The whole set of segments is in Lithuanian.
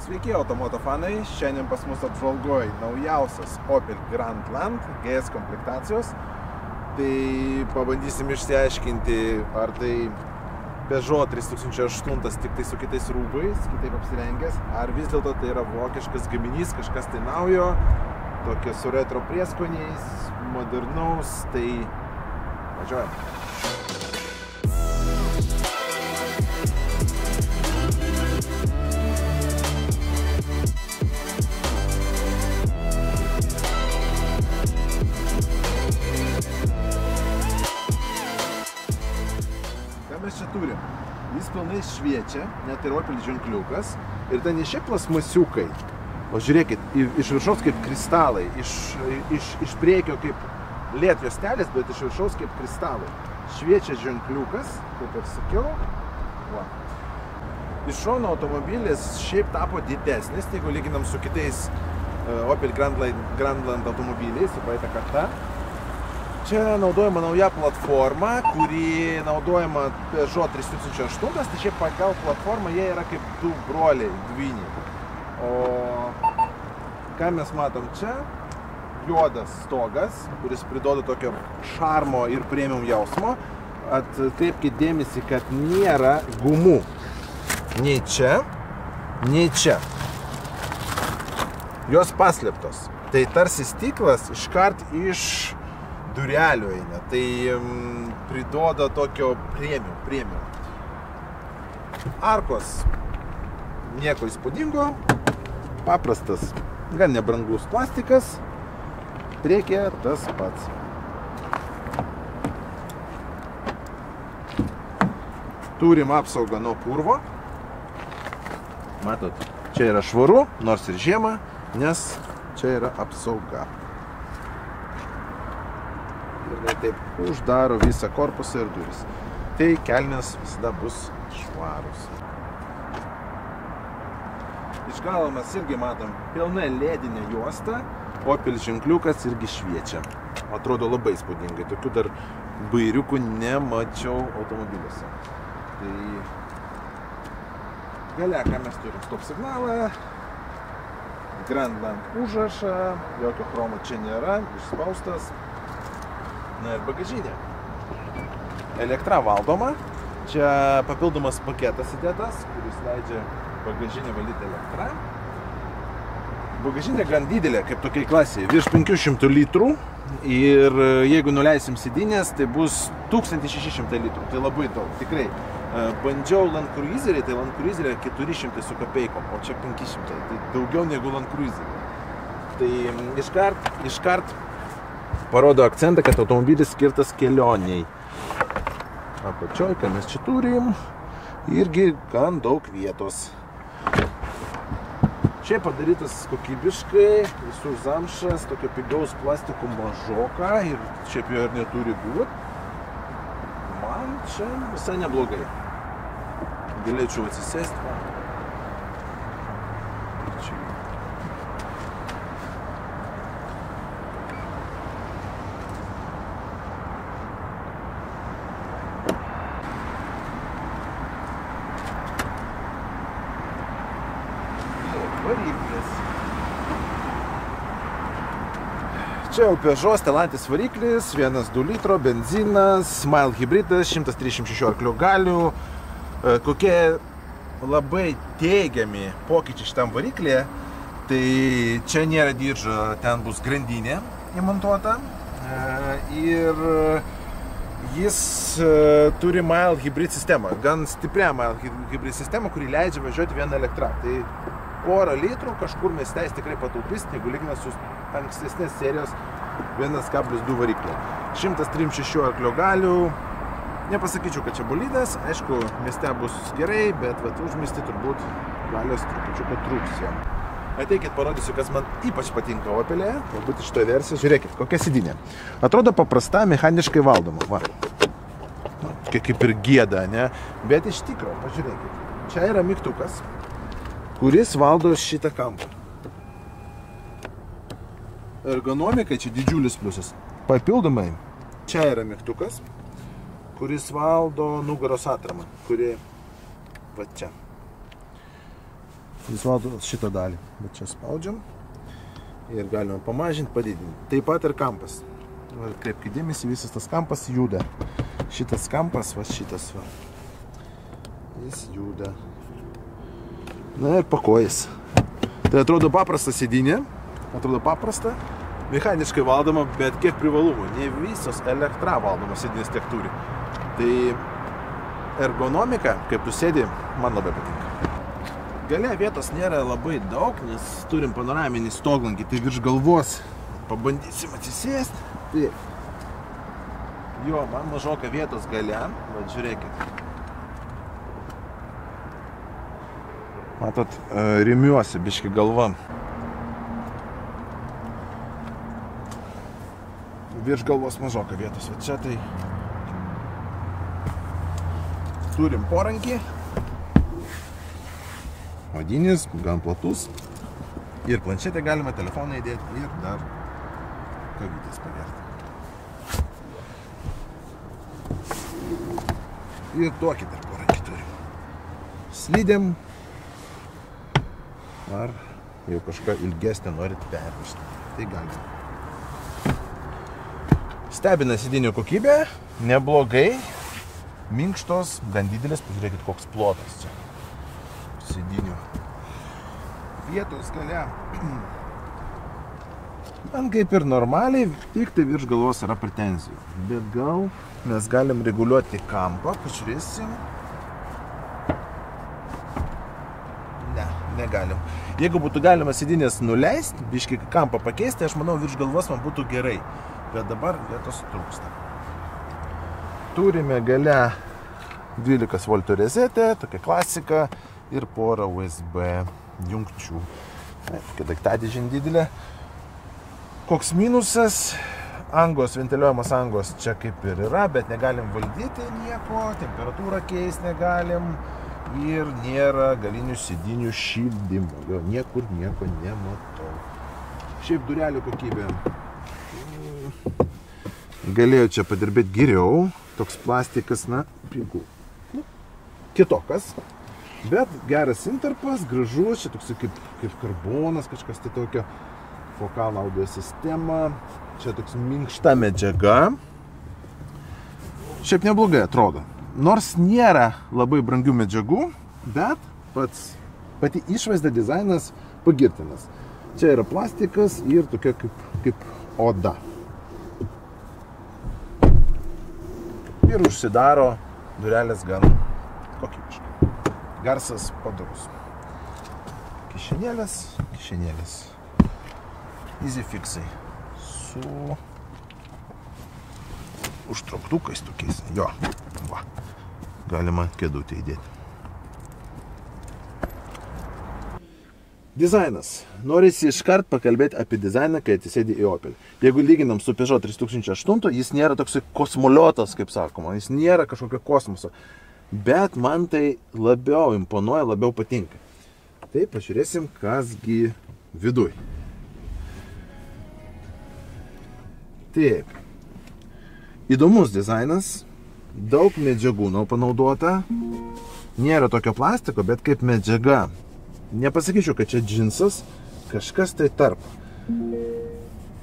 Sveiki, automoto fanai. Šiandien pas mus apžvalgoje naujausias Opel Grandland GS komplektacijos. Tai pabandysim išsiaiškinti, ar tai Peugeot 3008 tik tai su kitais rūbais, kitaip apsirengęs, ar vis dėlto tai yra vokiškas gaminys, kažkas tai naujo, tokia su retro prieskoniais, modernaus, tai važiuojam. Mes čia turim. Jis pilnai šviečia, net ir Opel ženkliukas. Ir tai ne šiaip plasmasiukai, o žiūrėkit, iš viršaus kaip kristalai, iš priekio kaip lėtjuostelės, bet iš viršaus kaip kristalai. Šviečia ženkliukas, kaip ir sakiau. Va. Iš šono automobilis šiaip tapo didesnis, jeigu lyginam su kitais Opel Grandland automobiliais, su praeitą kartą. Čia naudojama nauja platforma, kuri naudojama Peugeot 3008, tai šiaip pagal platformą jie yra kaip du broliai, dvyniai. O ką mes matom čia? Juodas stogas, kuris priduoda tokio šarmo ir premium jausmo. Atkreipkite dėmesį, kad nėra gumų nei čia, nei čia. Jos paslėptos. Tai tarsi stiklas iškart iš durelių eina, tai priduoda tokio premium. Arkos nieko įspūdingo, paprastas, gan nebrangus plastikas, priekyje tas pats. Turim apsaugą nuo purvo. Matot, čia yra švaru, nors ir žiema, nes čia yra apsauga. Ir taip uždaro visą korpusą ir duris. Tai kelnės visada bus švarus. Iš galo mes irgi matom pilnai ledinę juostą, Opel ženkliukas irgi šviečia. Atrodo labai įspūdingai, tokių dar bairiukų nemačiau automobiliuose. Tai gale, ką mes turim? Stop signalą, Grandland užrašą, jokio chromo čia nėra, išspaustas. Na ir bagažinė. Elektra valdoma. Čia papildomas paketas įdėtas, kuris leidžia bagažinę valdyti elektrą. Bagažinė gan didelė, kaip tokiai klasiai, virš 500 litrų. Ir jeigu nuleisim sėdynės, tai bus 1600 litrų. Tai labai daug, tikrai. Bandžiau Land Cruiserį, tai Land Cruiserį 400 su kapeikom, o čia 500. Tai daugiau negu Land Cruiserį. Tai iškart parodo akcentą, kad automobilis skirtas kelioniai. Apačioj, ką mes čia turim, irgi gan daug vietos. Čia padarytas kokybiškai, visur zamšas, tokio pigaus plastiko mažoka ir šiaip jo ir neturi būt. Man čia visai neblogai. Galėčiau atsisėsti. Variklis. Čia jau Peugeot Stellantis variklis, 1,2 litro, benzinas, mild hybridas, 136 arklio galių. Kokie labai teigiami pokyčiai šitam variklėje, tai čia nėra diržo, ten bus grandinė įmontuota. Ir jis turi mild hybrid sistemą, gan stiprią mild hybrid sistemą, kuri leidžia važiuoti vieną elektrą. Tai porą litrų kažkur mieste jis tikrai pataupys, jeigu lyginant su ankstesnės serijos 1,2 variklio. 136 arklio galių. Nepasakyčiau, kad čia bolidas, aišku, mieste bus gerai, bet užmiestį turbūt galios trupučiuką trūks jam. Ateikit, parodysiu, kas man ypač patinka Opelėje, galbūt iš to versijos. Žiūrėkit, kokia sėdynė. Atrodo paprasta, mechaniškai valdoma. Va. Kaip ir gėda, ne? Bet iš tikro, pažiūrėkit. Čia yra mygtukas, kuris valdo šitą kampą. Ergonomika čia didžiulis pliusas. Papildomai, čia yra mygtukas, kuris valdo nugaros atramą, kuri va čia. Jis valdo šitą dalį, bet čia spaudžiam ir galime pamažinti, padidinti. Taip pat ir kampas. Kreipkite dėmesį, visas tas kampas juda. Šitas kampas, va šitas va. Jis juda. Na ir pakojas. Tai atrodo paprasta sėdynė, atrodo paprasta, mechaniškai valdoma, bet kiek privalumų. Ne visos elektra valdomos sėdynės tiek turi. Tai ergonomika, kaip tu sėdi, man labai patinka. Gale vietos nėra labai daug, nes turim panoraminį stoglankį, tai virš galvos pabandysim atsisėsti. Taip. Jo, man mažoka vietos gale, va žiūrėkit. Matot, rimiuosi biški galva. Virš galvos mažoka vietos, va čia tai turim porankį. Odinis, gan platus. Ir planšetę galima telefoną įdėti ir dar kavytės pagerti. Ir tokį dar porankį turim. Slidėm. Ar jau kažką ilgesnę norit pervežti. Tai galima. Stebina sėdinių kokybė. Neblogai. Minkštos, gan didelės. Pažiūrėkit, koks plotas čia. Sėdinių. Vietos gale. Man kaip ir normaliai, tik tai virš galvos yra pretenzijų. Bet gal mes galim reguliuoti kampą, pažiūrėsim. Ne, negalim. Jeigu būtų galima sėdinės nuleisti, biškį kampą pakeisti, aš manau, virš galvos man būtų gerai. Bet dabar vietos trūksta. Turime gale 12 V rezetę, tokia klasika. Ir porą USB jungčių. Tokia daiktadėžė didelė. Koks minusas? Angos, ventiliuojamos angos čia kaip ir yra, bet negalim valdyti nieko, temperatūrą keisti negalim ir nėra galinių sėdinių šildymo. Jo, niekur nieko nematau. Šiaip durelių kokybė. Galėjo čia padirbėti geriau. Toks plastikas, na, pigų. Kitokas. Bet geras intarpas, gražus, čia toks kaip karbonas, kažkas tai tokio. Fokal audio sistema. Čia toks minkšta medžiaga. Šiaip neblogai atrodo. Nors nėra labai brangių medžiagų, bet pati išvaizda, dizainas pagirtinas. Čia yra plastikas ir tokia kaip oda. Ir užsidaro durelės gan kokybiškai. Garsas padorus. Kišenėlės. Easy fixai. Su užtrauktukais tokiais. Jo, va. Galima kėdutę įdėti. Dizainas. Norisi iškart pakalbėti apie dizainą, kai atsisėdi į Opel. Jeigu lyginam su Peugeot 3008, jis nėra toksai kosmoliotas, kaip sakoma. Jis nėra kažkokio kosmoso. Bet man tai labiau imponuoja, labiau patinka. Tai pažiūrėsim, kasgi viduj. Taip. Įdomus dizainas. Daug medžiagų panaudota. Nėra tokio plastiko, bet kaip medžiaga. Nepasakyčiau, kad čia džinsas. Kažkas tai tarp.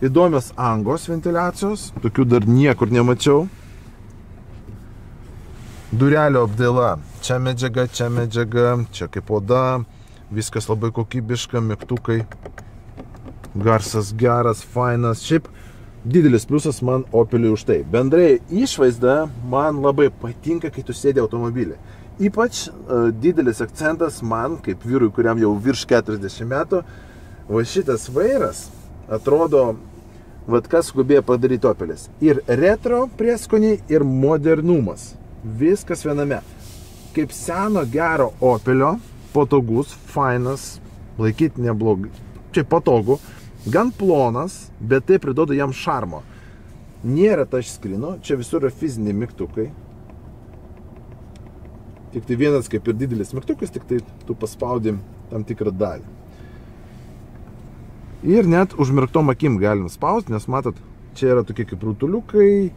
Įdomios angos ventiliacijos. Tokių dar niekur nemačiau. Durelio apdaila, čia medžiaga, čia kaip oda, viskas labai kokybiška, mygtukai, garsas geras, fainas, šiaip didelis pliusas man Opeliui už tai. Bendrai išvaizda man labai patinka, kai tu sėdi automobilį. Ypač didelis akcentas man, kaip vyrui, kuriam jau virš 40 metų, va šitas vairas atrodo, vat kas skubėjo padaryti Opelis. Ir retro prieskoniai, ir modernumas. Viskas viename. Kaip seno gero Opelio, patogus, fainas, laikyti neblogai. Čia patogu, gan plonas, bet tai priduoda jam šarmo. Nėra touchscreeno, čia visur yra fiziniai mygtukai. Tik tai vienas kaip ir didelis mygtukas, tik tai tu paspaudi tam tikrą dalį. Ir net užmirktom akim galim spausti, nes matot, čia yra tokie kaip rutuliukai,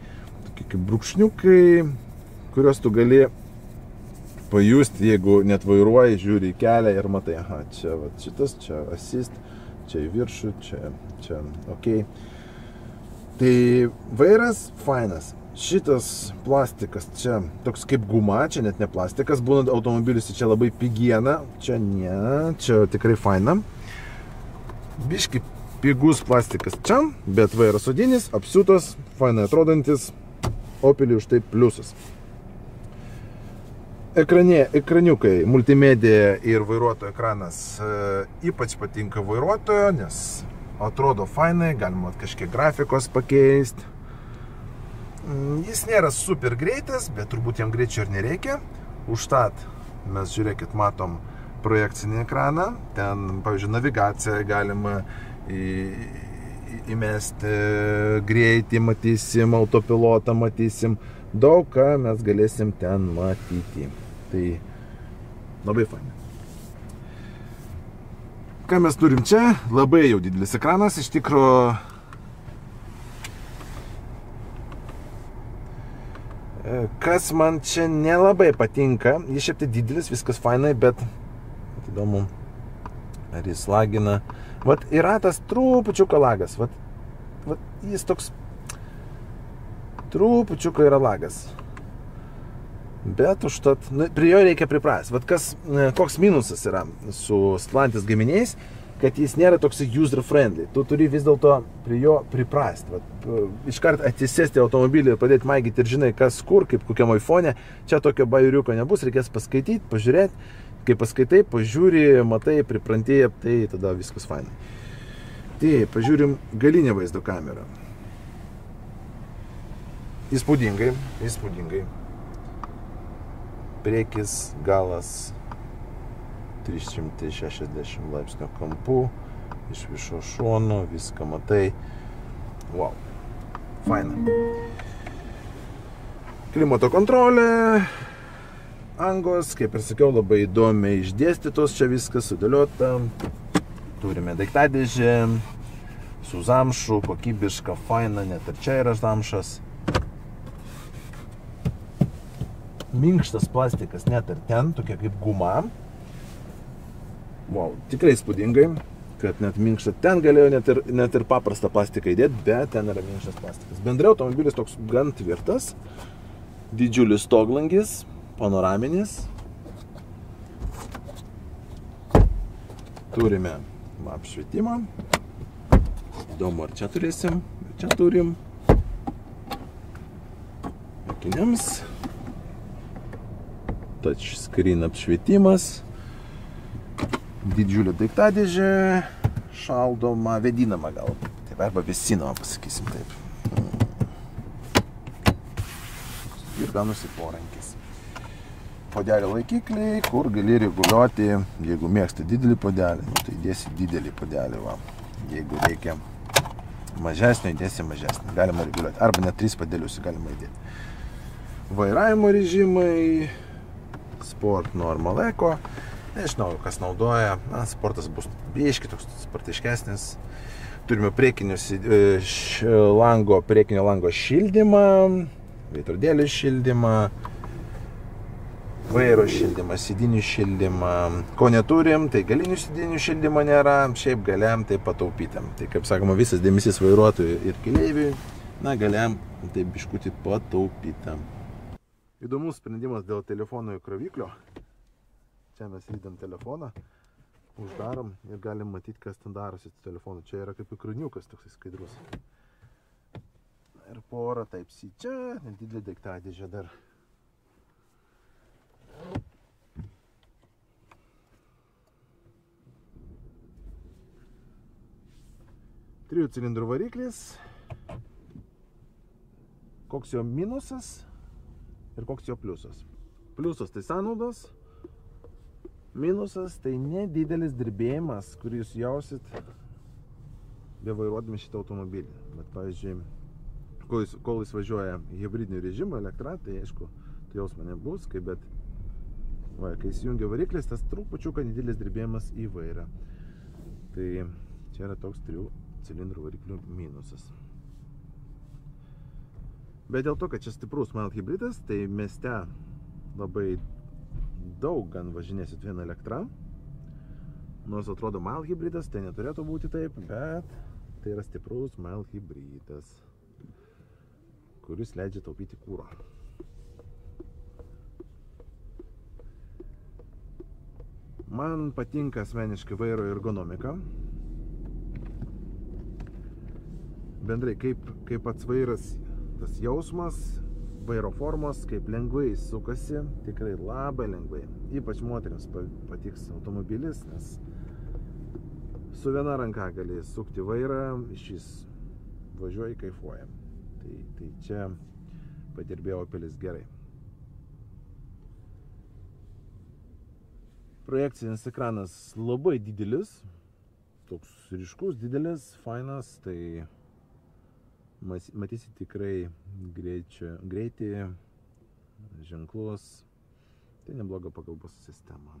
tokie kaip brūkšniukai, kuriuos tu gali pajusti, jeigu net vairuoji, žiūri į kelią ir matai, aha, čia va, šitas, čia assist, čia į viršų, čia ok. Tai vairas fainas. Šitas plastikas čia toks kaip guma, čia net ne plastikas, būnant automobilis čia labai pigiena, čia ne, čia tikrai faina. Biški pigus plastikas čia, bet vairas odinis, apsiūtas, fainai atrodantis, Opelį už tai pliusas. Ekraniukai, multimedija ir vairuotojo ekranas ypač patinka vairuotojo, nes atrodo fainai, galima kažkiek grafikos pakeisti. Jis nėra super greitas, bet turbūt jam greičio ir nereikia. Užtat mes, žiūrėkit, matom projekcinį ekraną. Ten, pavyzdžiui, navigaciją galima įmesti, greitį matysim, autopilotą matysim. Daug ką mes galėsim ten matyti. Tai labai fainai. Ką mes turim čia? Labai jau didelis ekranas, iš tikro. Kas man čia nelabai patinka, jis šiek tiek didelis, viskas fainai, bet įdomu, ar jis lagina. Vat yra tas trupučiuką lagas, vat jis toks trupučiuką yra lagas. Bet užtat, prie jo reikia priprasti. Vat koks minusas yra su Stellantis gaminiais, kad jis nėra toks user-friendly. Tu turi vis dėlto prie jo priprasti. Iškart atsisėsti automobilį ir pradėti maigyti ir žinai, kas kur, kaip kokiam iPhone. Čia tokio bajuriuko nebus, reikės paskaityti, pažiūrėti. Kai paskaitai, pažiūri, matai, priprantėjai, tai tada viskas fainai. Tai pažiūrim galinę vaizdo kamerą. Įspūdingai. Priekis, galas 360 laipsnio kampu, iš viso šono, viską matai. Wow, faina. Klimato kontrolė. Angos, kaip ir sakiau, labai įdomiai išdėstytos, čia viskas sudėliota. Turime daiktadėžę su zamšu, kokybiška, faina, net ir čia yra zamšas. Minkštas plastikas, net ir ten, tokia kaip guma. Wow, tikrai įspūdingai, kad net minkštą ten galėjo net ir paprastą plastiką įdėti, bet ten yra minkštas plastikas. Bendrai automobilis toks gan tvirtas, didžiulis stoglangis, panoraminis. Turime apšvietimą. Įdomu, ar čia turėsim. Čia turim. Akiniams. Touchscreen apšvietimas. Didžiulė daiktadėžė. Šaldoma, vėdinama gal. Taip, arba vėsinama, pasakysim taip. Ir gaunasi porankis. Podelio laikikliai, kur gali reguliuoti, jeigu mėgsta didelį podelį, tai įdėsi didelį podelį, va. Jeigu reikia mažesnio, įdėsi mažesnį, galima reguliuoti, arba net 3 podelius galima įdėti. Vairavimo režimai, Sport, Normal, Eco, nežinau, kas naudoja, sportas bus biški toks spartiškesnis. Turime priekinio lango šildymą, veidrodėlių šildymą, vairo šildymą, sėdinių šildymą. Ko neturim, tai galinių sėdinių šildymo nėra, šiaip galiam tai pataupytam. Tai kaip sakoma, visas dėmesys vairuotojui ir keleiviui, galiam tai biškutį pataupytam. Įdomus sprendimas dėl telefono įkroviklio. Čia mes įdam telefoną, uždarom ir galim matyti, kas ten darosi su telefonu. Čia yra kaip įkroniukas toksai skaidrus. Ir pora Type-C čia, nedidelė daiktadėžė dar. 3 cilindrų variklis. Koks jo minusas ir koks jo pliusas. Pliusas tai sąnaudos, minusas tai nedidelis dirbėjimas, kurį jūs jausit bevairuodami šitą automobilį. Bet, pavyzdžiui, kol jis važiuoja hibridiniu režimu, elektra, tai aišku, tai jausmo nebus, bet kai įsijungia variklis, tas trupučiuką nedidelis dirbėjimas į vairą. Tai čia yra toks 3 cilindrų variklių minusas. Bet dėl to, kad čia stiprus mild hybridas, tai mieste labai daug gan važinėsit vien elektra. Nors atrodo mild hybridas, tai neturėtų būti taip, bet tai yra stiprus mild hybridas, kuris leidžia taupyti kuro. Man patinka asmeniškai vairo ergonomika. Bendrai, kaip pats vairas, tas jausmas, vairo formos, kaip lengvai sukasi, tikrai labai lengvai. Ypač moteriams patiks automobilis, nes su viena ranka gali sukti vairą, šis važiuoja, kaifuoja. Tai čia padirbėjo Opelis gerai. Projekcinis ekranas labai didelis, toks ryškus, didelis, fainas, tai matysi tikrai greitį, ženklus, tai nebloga pagalbos sistema.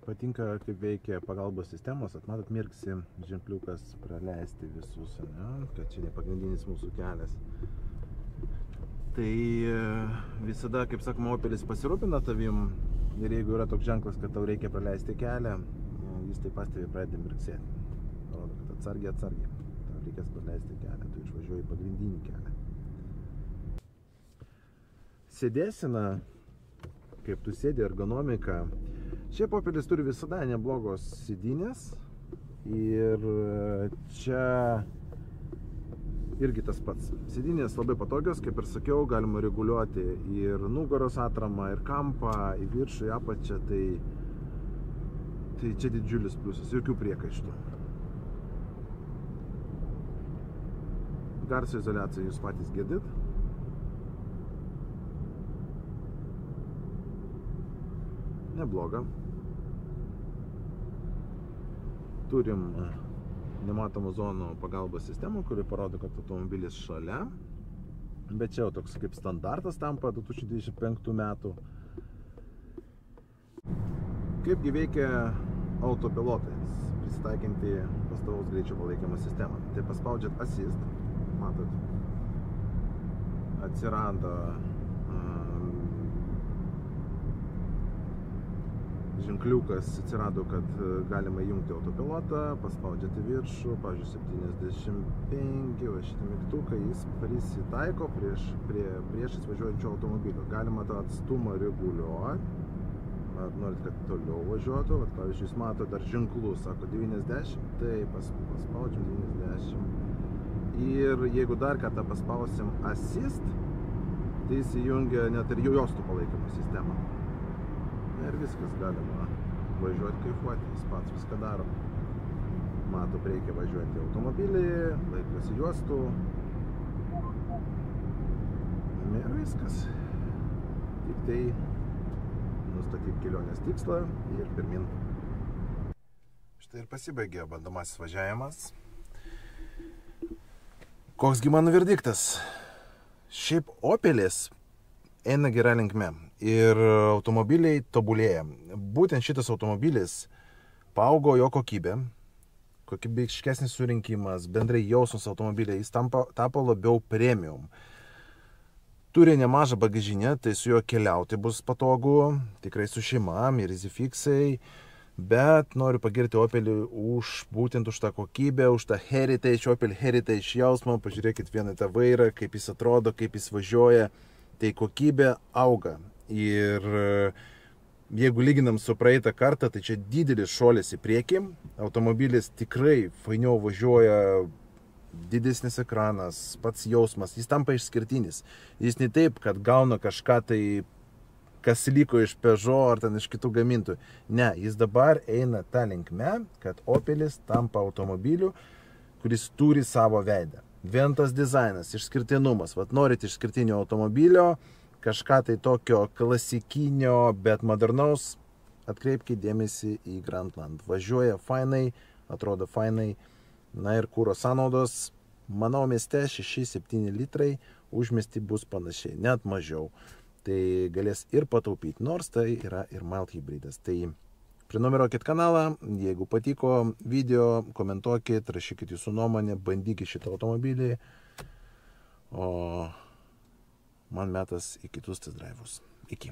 Patinka, kaip veikia pagalbos sistemos, matot, mirksi ženkliukas praleisti visus, ne? Kad čia ne pagrindinis mūsų kelias. Tai visada, kaip sakoma, Opelis pasirūpina tavim ir jeigu yra toks ženklas, kad tau reikia praleisti kelią, jis taip pastebi pradeda mirksėti. Rodo, kad atsargiai, tau reikės praleisti kelią, tu išvažiuoji pagrindinį kelią. Sėdėsena, kaip tu sėdi, ergonomika. Šiaip Opelis turi visada neblogos sėdynės ir čia irgi tas pats. Sėdynės labai patogios, kaip ir sakiau, galima reguliuoti ir nugaros atramą, ir kampą, į viršų, į apačią, tai čia didžiulis pliusas, jokių priekaištų. Garso izoliaciją jūs patys girdit. Nebloga. Turim nematomų zonų pagalbos sistemą, kuri parodo, kad automobilis šalia. Bet čia jau toks kaip standartas tampa 2025 metų. Kaipgi veikia autopilotas, prisitaikinti pastovaus greičio palaikymo sistemą. Tai paspaudžiat assist, matot, atsiranda ženkliukas, atsirado, kad galima įjungti autopilotą, paspaudžiate viršų, pavyzdžiui, 75, va šitą mygtuką, jis prisitaiko priešais važiuojančio automobilio. Galima tą atstumą reguliuoti, norit, kad toliau važiuotų, vat, pavyzdžiui, jūs mato dar ženklus, sako 90, tai paspaudžiam 90. Ir jeigu dar kartą paspausim assist, tai jis įjungia net ir juostų palaikymo sistemą. Ir viskas, galima važiuoti, kaifuoti, jis pats viską daro. Mato, reikia važiuoti automobilį, laikosi juostų. Ir viskas. Tik tai nustatyk kelionės tikslą ir pirmin. Štai ir pasibaigė bandomasis važiavimas. Koksgi mano verdiktas? Šiaip Opelis eina gera linkme ir automobiliai tobulėja. Būtent šitas automobilis paaugo jo kokybė, kokybiškesnis surinkimas, bendrai jausmas automobiliai, jis tapo labiau premium. Turi nemažą bagažinę, tai su juo keliauti bus patogu, tikrai su šeimam ir EasyFixai, bet noriu pagirti Opelį būtent už tą kokybę, už tą Heritage, Opel Heritage jausmą. Pažiūrėkit vieną tą vairą, kaip jis atrodo, kaip jis važiuoja. Tai kokybė auga ir jeigu lyginam su praeitą kartą, tai čia didelis šuolis į priekį, automobilis tikrai fainiau važiuoja, didesnis ekranas, pats jausmas, jis tampa išskirtinis. Jis ne taip, kad gauna kažką tai, kas liko iš Peugeot ar ten iš kitų gamintojų. Ne, jis dabar eina tą linkme, kad Opelis tampa automobiliu, kuris turi savo veidą. Vien tas dizainas, išskirtinumas. Vat norit išskirtinio automobilio, kažką tai tokio klasikinio, bet modernaus, atkreipkite dėmesį į Grandland. Važiuoja fainai, atrodo fainai. Na ir kuro sąnaudos, manau, mieste 6-7 litrai, užmiesty bus panašiai, net mažiau. Tai galės ir pataupyti, nors tai yra ir mild hybridas. Tai prenumeruokit kanalą, jeigu patiko video, komentuokit, rašykit jūsų nuomonę, bandykit šitą automobilį, o man metas į kitus test drive'us. Iki.